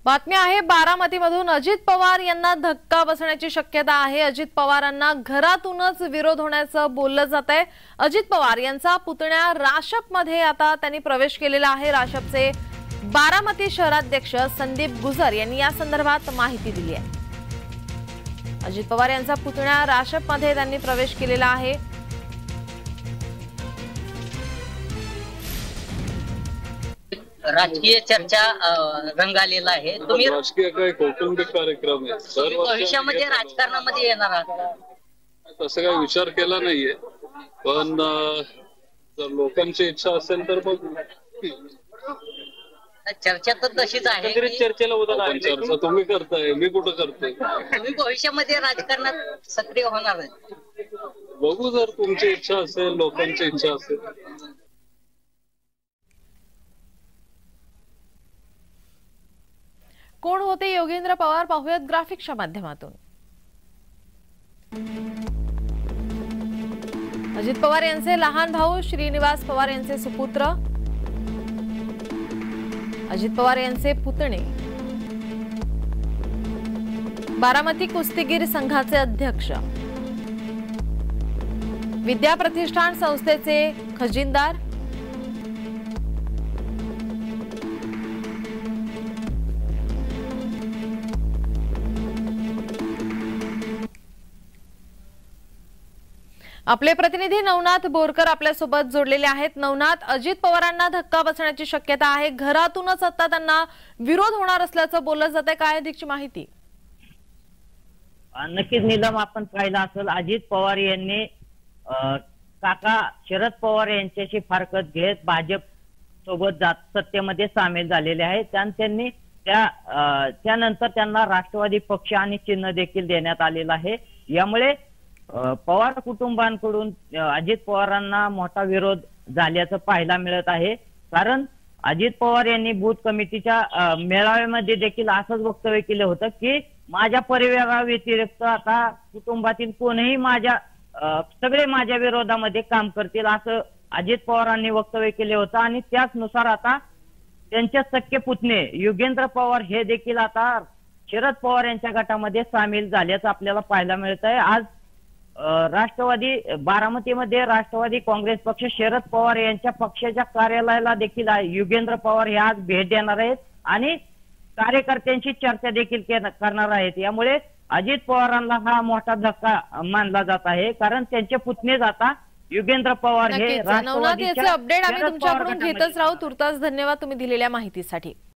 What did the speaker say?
बातमी आहे बारामतीमधून अजित पवार यांना धक्का बसण्याची शक्यता आहे। अजित पवारांना घरातूनच विरोध होण्याचं बोललं जात आहे। अजित पवार यांचा पुतण्या राशपमध्ये आता त्यांनी प्रवेश केलेला आहे। राशपचे बारामती शहराध्यक्ष संदीप गुजर यांनी या संदर्भात माहिती दिली आहे। अजित पवार यांचा पुतण्या राशपमध्ये त्यांनी प्रवेश केलेला आहे। राजकीय चर्चा रंगालेला आहे। तुम्ही राजकीय काय कौटुंबिक कार्यक्रम आहे, भविष्यामध्ये राजकारणामध्ये येणार आहात तसं काही विचार केला नाहीये, पण जर लोकांची इच्छा असेल तर मग चर्चा तर तशीच आहे। चर्चा तुम्ही करताय, मी कुठं करतोय। तुम्ही भविष्यामध्ये राजकारणात सक्रिय होणार आहे। बघू, जर तुमची इच्छा असेल, लोकांची इच्छा असेल। कोण होते योगेंद्र पवार पाहूयात ग्राफिक्सच्या माध्यमातून। अजित पवार यांचे लहान भाऊ श्रीनिवास पवार यांचे सुपुत्र, अजित पवार यांचे पुतणे, बारामती कुस्तीगीर संघाचे अध्यक्ष, विद्या प्रतिष्ठान संस्थेचे खजिनदार, आपले प्रतिनिधी नवनाथ बोरकर आपल्या सोबत जोडलेले आहेत। नवनाथ, अजित पवारांना धक्का बसण्याची शक्यता आहे, घरातूनच आता त्यांना विरोध होणार असल्याचं बोललं जातंय, काय अधिकची माहिती? नक्कीच नीलम, आपण पाहिलं असेल अजित पवार यांनी काका शरद पवार यांच्याशी फारकत घेत भाजप सोबत सत्तेमध्ये सामील झालेले आहेत। त्यांनी त्यानंतर त्यांना राष्ट्रवादी पक्ष आणि चिन्ह देखील देण्यात आलेलं आहे। यामुळे पवार कुटुंबांकडून अजित पवारांना मोठा विरोध झाल्याचं पाहायला मिळत आहे। कारण अजित पवार यांनी बूथ कमिटीच्या मेळाव्यामध्ये देखील असंच वक्तव्य केलं होतं की माझ्या परिवाराव्यतिरिक्त आता कुटुंबातील कोणीही सगळे माझ्या विरोधामध्ये काम करतील, असं अजित पवारांनी वक्तव्य केले होतं। आणि त्याचनुसार आता त्यांचे सख्खे पुतणे योगेंद्र पवार हे देखील आता शरद पवार यांच्या गटामध्ये सामील झाल्याचं आपल्याला पाहायला मिळत आहे। आज बारामतीमध्ये राष्ट्रवादी काँग्रेस पक्ष शरद पवार यांच्या पक्षाच्या कार्यालयाला देखील योगेंद्र पवार हे आज भेट देणार आहेत आणि कार्यकर्त्यांशी चर्चा देखील करणार आहेत। यामुळे अजित पवारांना हा मोठा धक्का मानला जात आहे, कारण त्यांचे पुतणेच आता योगेंद्र पवार हे राष्ट्रवादीचे अपडेट आम्ही तुमच्याकडून घेतच राहू। तुर्तास धन्यवाद तुम्ही दिलेल्या माहितीसाठी।